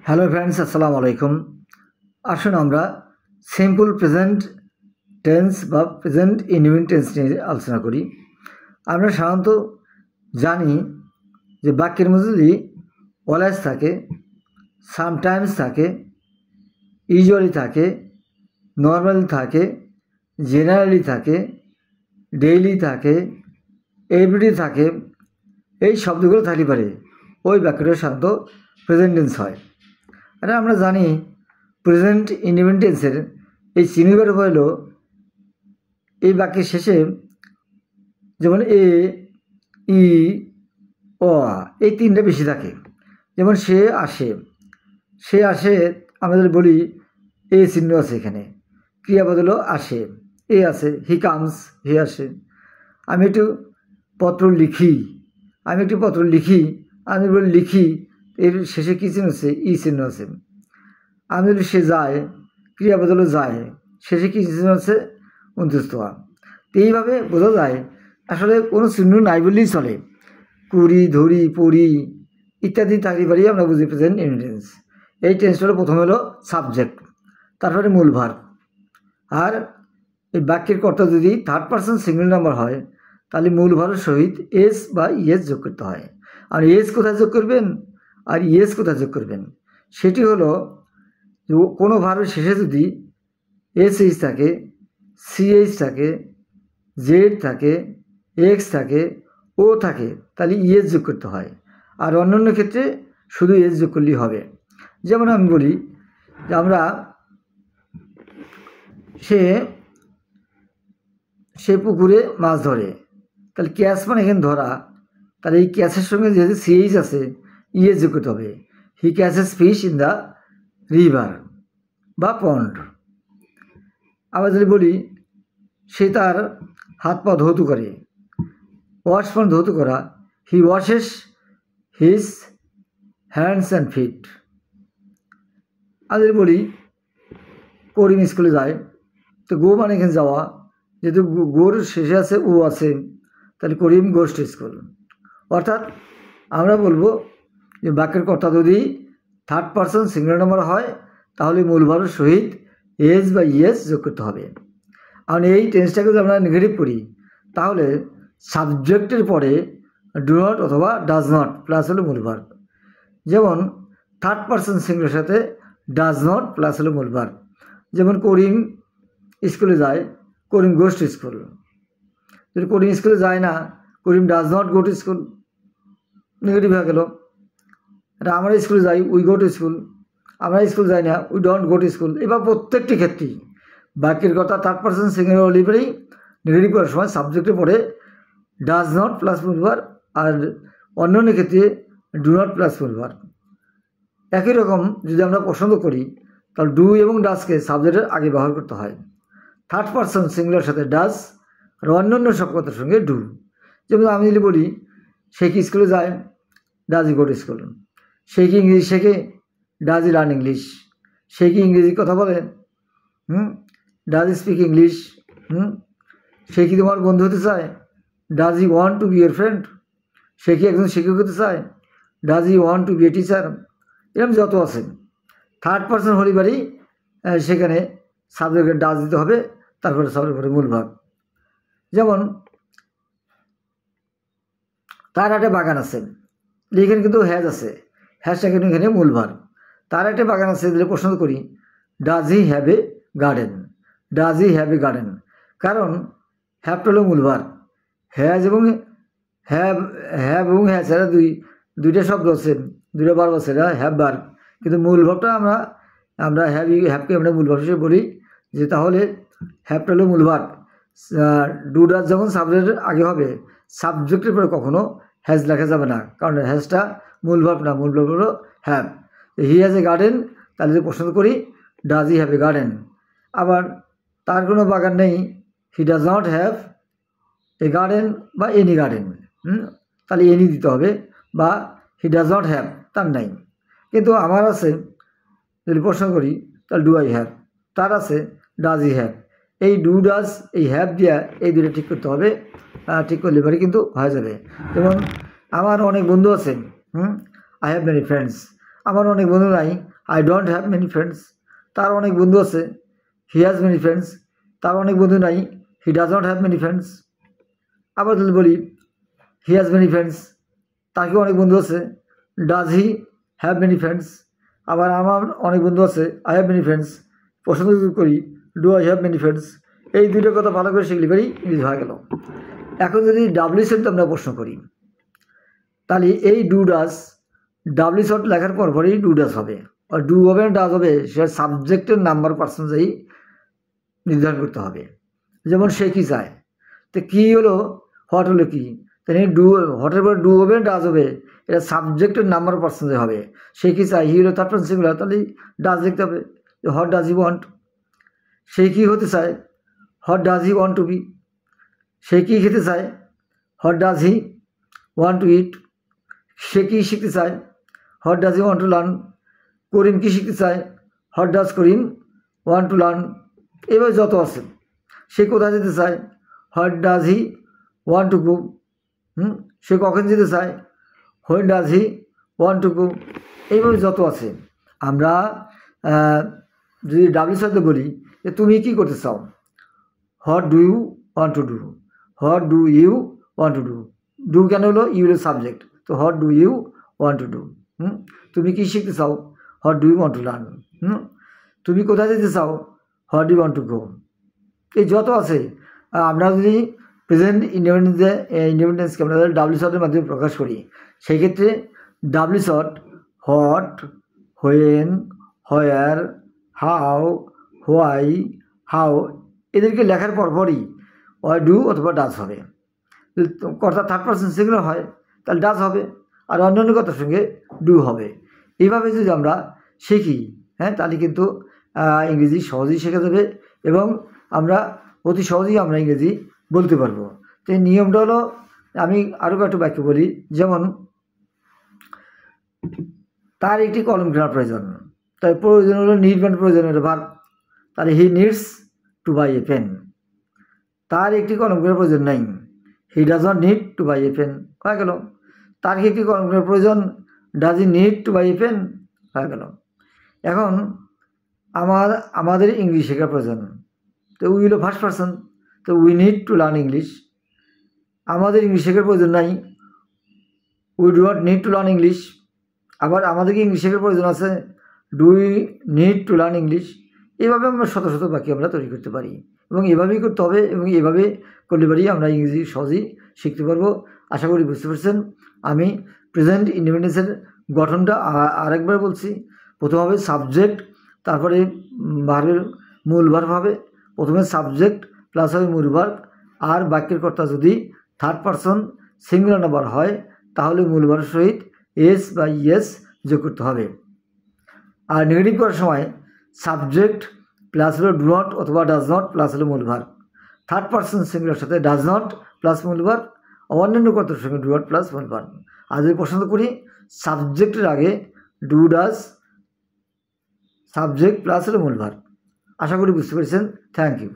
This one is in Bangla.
হ্যালো ফ্রেন্ডস, আসসালামু আলাইকুম। আসুন আমরা সিম্পল প্রেজেন্ট টেন্স বা প্রেজেন্ট ইনডিফিনিট টেন্স নিয়ে আলোচনা করি। আমরা সাধারণত জানি যে বাক্যের মধ্যে যদি অলওয়েজ থাকে, সামটাইমস থাকে, ইউজুয়ালি থাকে, নর্মালি থাকে, জেনারেলি থাকে, ডেইলি থাকে, এভরিডে থাকে, এই শব্দগুলো থাকতে পারে ওই বাক্যটা সাধারণত প্রেজেন্ট টেন্স হয়। আর আমরা জানি প্রেজেন্ট ইনডিফিনিট টেন্সের এই চিহ্নবার হলো এই বাক্যের শেষে যেমন এ, ই, অ এই তিনটা বেশি থাকে। যেমন সে আসে আমাদের বলি এ চিহ্ন আছে এখানে, ক্রিয়াপদ হলো আসে, এ আছে, হি কামস, হি আসে। আমি একটু পত্র লিখি, আমি বলি লিখি, এর শেষে কী চিহ্ন আছে? ই চিহ্ন আছে। আমি বলি সে যায়, ক্রিয়াপদ হলো যায়, শেষে কী চিহ্ন আছে? অন্তস্থ। তো এইভাবে বোঝা যায় আসলে কোনো চিহ্ন নাই বললেই চলে। করি, ধরি, পড়ি ইত্যাদি থাকতে পারি আমরা বুঝি প্রেজেন্ট ইনডিফিনিট টেন্স। এই টেন্সটা হলো প্রথমে হলো সাবজেক্ট, তারপরে মূল ভার্ব। আর এই বাক্যের কর্তা যদি থার্ড পারসন সিঙ্গল নাম্বার হয় তাহলে মূল ভার্বের সহিত এস বা ইএস যোগ করতে হয়। আর এস কোথায় যোগ করবেন আর ইএস কোথায় যোগ করবেন সেটি হলো কোনো ভার্বের শেষে যদি এসএইচ থাকে, সিএইচ থাকে, জেড থাকে, এক্স থাকে, ও থাকে তাহলে ইএস যোগ করতে হয়। আর অন্যান্য ক্ষেত্রে শুধু এস যোগ করলেই হবে। যেমন আমি বলি যে আমরা সে পুকুরে মাছ ধরে, তাহলে ক্যাচ মানে এখানে ধরা, তাহলে এই ক্যাচের সঙ্গে যেহেতু সিএইচ আছে ইএস যোগ করতে হবে। He catches fish in the river বা পন্ড। আবার যদি বলি সে তার হাত পা ধৌত করে, ওয়াশ মানে ধৌত করা, he washes his hands and feet. আর যদি বলি করিম স্কুলে যায়, তো গো মানে এখানে যাওয়া, যেহেতু গোর শেষে আছে ও আছে তাহলে করিম গোস টু স্কুল। অর্থাৎ আমরা বলবো যে বাক্যের কর্তা যদি থার্ড পারসন সিঙ্গুলার নাম্বার হয় তাহলে মূল ভার্বের সহিত এস বা ইএস যোগ করতে হবে। আর এই টেন্সটাকে যদি আমরা নেগেটিভ করি তাহলে সাবজেক্টের পরে ডু নট অথবা ডাজ নট প্লাস হলো মূল ভার্ব। যেমন থার্ড পারসন সিঙ্গুলারের সাথে ডাজ নট প্লাস হলো মূল ভার্ব। যেমন করিম স্কুলে যায়, করিম গোস টু স্কুল। যদি করিম স্কুলে যায় না, Karim does not go to school, negative হয়ে গেল। এটা আমরা স্কুলে যাই, উই গো টু স্কুল। আমরা স্কুল যাই না, we don't go to school. এবার প্রত্যেকটি ক্ষেত্রেই বাক্যের কথা থার্ড পারসন সিঙ্গুলার হলে পরেই নেগেটিভ করার সময় সাবজেক্টের পরে ডাজ নট প্লাস মূল ভার্ব, আর অন্যান্য ক্ষেত্রে ডু নট প্লাস মূল ভার্ব। একই রকম যদি আমরা পছন্দ করি তাহলে ডু এবং ডাজকে সাবজেক্টের আগে ব্যবহার করতে হয়। থার্ড পারসন সিঙ্গুলার সাথে ডাজ আর অন্যান্য সব কথার সঙ্গে ডু। যেমন আমি যদি বলি সে কি স্কুলে যায়, does he go to school. সে কি ইংরেজি শেখে, ডাজ ই লার্ন ইংলিশ। সে কি ইংরেজি কথা বলে, ডাজ ই স্পিক ইংলিশ। সে কি তোমার বন্ধু হতে চায়, does he want to be your friend. সে কি একজন শিক্ষক হতে চায়, does he want to be a teacher. এরকম যত আছে থার্ড পারসন হলে পারি সেখানে সাবজেক্টের ডাজ দিতে হবে, তারপরে সাবজেক্টের মূল ভাব। যেমন তার একটা বাগান আছে, এখানে কিন্তু হ্যাজ আছে, হ্যাজটা কিন্তু এখানে মূল ভাব। তার একটা বাগান আছে দিলে পছন্দ করি does he have a garden, does he have a garden. কারণ হ্যাভটা হলো মূল ভাব, হ্যাজ এবং হ্যাভ এবং হ্যাজ এরা দুইটা শব্দ আছে, দুইটা ভার্ব আছে, এরা হ্যাভ ভার্ব। কিন্তু মূল ভাবটা আমরা হ্যাভকে আমরা মূল ভাব হিসেবে বলি, যে তাহলে হ্যাভটা হলো মূল ভাব। ডু ডাজ যখন সাবজেক্টের আগে হবে, সাবজেক্টের পরে কখনো হ্যাজ লেখা যাবে না, কারণ হ্যাজটা মূল ভাব না, মূল ভাব হলো have. He has a garden, তাহলে যদি পছন্দ করি does he have a garden. আবার তার কোনো বাগান নেই, হি does not have a garden বা এনি গার্ডেন, তাহলে এনি দিতে হবে, বা হি ডাজ নট হ্যাভ তার নাই। কিন্তু আমার আছে যদি প্রশ্ন করি তাহলে ডু আই হ্যাভ, তার আছে ডাজ ই হ্যাভ। এই ডু ডাজ এই হ্যাভ দিয়া এই দুটো ঠিক করতে হবে, ঠিক করলে পরে কিন্তু হয়ে যাবে। যেমন আমার অনেক বন্ধু আছে, আই হ্যাভ মেনি ফ্রেন্ডস। আমার অনেক বন্ধু নাই, I don't have many friends. তার অনেক বন্ধু আছে, হি হ্যাজ মেনি ফ্রেন্ডস। তার অনেক বন্ধু নাই, he does not have many friends. আবার যদি বলি হি হ্যাজ মেনি ফ্রেন্ডস, তার কি অনেক বন্ধু আছে, does he have many friends. আবার আমার অনেক বন্ধু আছে, আই হ্যাভ মেনি ফ্রেন্ডস। প্রশ্ন যদি করি do I have many friends, এই দুটো কথা ভালো করে শিখলে পারি ইংলিশ হয়ে গেল। এখন যদি ডাব্লিউ শট আমরা প্রশ্ন করি, তাহলে এই ডু ডাস, ডাব্লিউ শট লেখার পরপরই ডু ডাস হবে। আর ডু হবে না ডাস হবে, সে সাবজেক্টের নাম্বার পার্সেন্টেজই নির্ধারণ করতে হবে। যেমন সে কি চায়, তো কী হলো, হট হলো কি, তাহলে ডু, হটের পরে ডু হবে ডাস হবে, এটা সাবজেক্টের নাম্বার পার্সেন্টেজ হবে। সে কি চায়, হি হলো থার্ড পারসন সিঙ্গুলার, তাহলে ডাস লিখতে হবে। হট ডাজ হি ওয়ান্ট, সে কি হতে চায়, what does he want to be. সে কি খেতে চায়, what does he want to eat. সে কি শিখতে চায়, what does he want to learn. Karim কি শিখতে চায়, what does Karim want to learn. এবার যত আছে, সে কোথায় যেতে চায়, what does he want to go. সে কখন যেতে চায়, when does he want to গো। এইভাবে যত আছে, আমরা যদি ডাব্লিউ শব্দে বলি যে তুমি কি করতে চাও, what do you want to do. What do you want to do, do কেন হলো, ইউ হলো সাবজেক্ট, তো what do you want to do. তুমি কি শিখতে চাও, what do you want to learn. তুমি কোথায় যেতে চাও, what do you want to go. এই যত আছে, আমরা যদি প্রেজেন্ট ইন্ডিপেন্ডেন্সকে আমরা ডাব্লিউ শটের মাধ্যমে প্রকাশ করি, সেই ক্ষেত্রে W shot what, when, where, how, why, how এদেরকে লেখার পরপরই হয় ডু অথবা ডাজ হবে। কথা থার্ড পারসন সিঙ্গুলার হয় তাহলে ডাজ হবে, আর অন্যান্য কথার সঙ্গে ডু হবে। এইভাবে যদি আমরা শিখি, তাহলে কিন্তু ইংরেজি সহজেই শেখা যাবে এবং আমরা অতি সহজেই আমরা ইংরেজি বলতে পারবো। তো এই নিয়মটা হলো, আমি আরও একটা বাক্য বলি, যেমন তার একটি কলম কেনার প্রয়োজন, তার প্রয়োজন হলো নিড, প্রয়োজন হলো ভার্ব, তাহলে he needs to buy a pen. তার একটি কলম কেনার প্রয়োজন নাই, he does not need to buy a pen, হয়ে গেল। তার কি একটি কলম কেনার প্রয়োজন, does he need to buy a pen, হয়ে গেল। এখন আমাদের ইংলিশ শেখার প্রয়োজন, তো উই হলো ফার্স্ট পারসন, তো we need to learn English. আমাদের ইংলিশ শেখার প্রয়োজন নাই, we do not need to learn English. আবার আমাদেরকে ইংলিশ শেখার প্রয়োজন আছে, do we need to learn English. এইভাবে আমরা শত শত বাক্য আমরা তৈরি করতে পারি এবং এভাবেই করতে হবে এবং এভাবে করলে পারি আমরা ইংরেজি সহজেই শিখতে পারবো। আশা করি বুঝতে পারছেন। আমি প্রেজেন্ট ইন্ডিপেন্ডেন্সের গঠনটা আরেকবার বলছি। প্রথম হবে সাবজেক্ট, তারপরে ভার্বের মূল ভার্ব হবে। প্রথমে সাবজেক্ট প্লাস হবে মূল ভার্ব, আর বাক্যের কর্তা যদি থার্ড পারসন সিঙ্গুলার নাম্বার হয় তাহলে মূল ভার্বের সহিত এস বা ইয়েস যোগ করতে হবে। আর নেগেটিভ করার সময় সাবজেক্ট প্লাস হলো ডু নট অথবা ডাজ নট প্লাস হলো মূল ভার্ব। থার্ড পারসন সিঙ্গুলার সাথে ডাজ নট প্লাস মূল ভার্ব, অন্যান্য কর্তার সঙ্গে ডু নট প্লাস মূল ভার্ব। আর যদি পছন্দ করি সাবজেক্টের আগে ডু ডাজ, সাবজেক্ট প্লাস হলো মূল ভার্ব। আশা করি বুঝতে পেরেছেন। Thank you.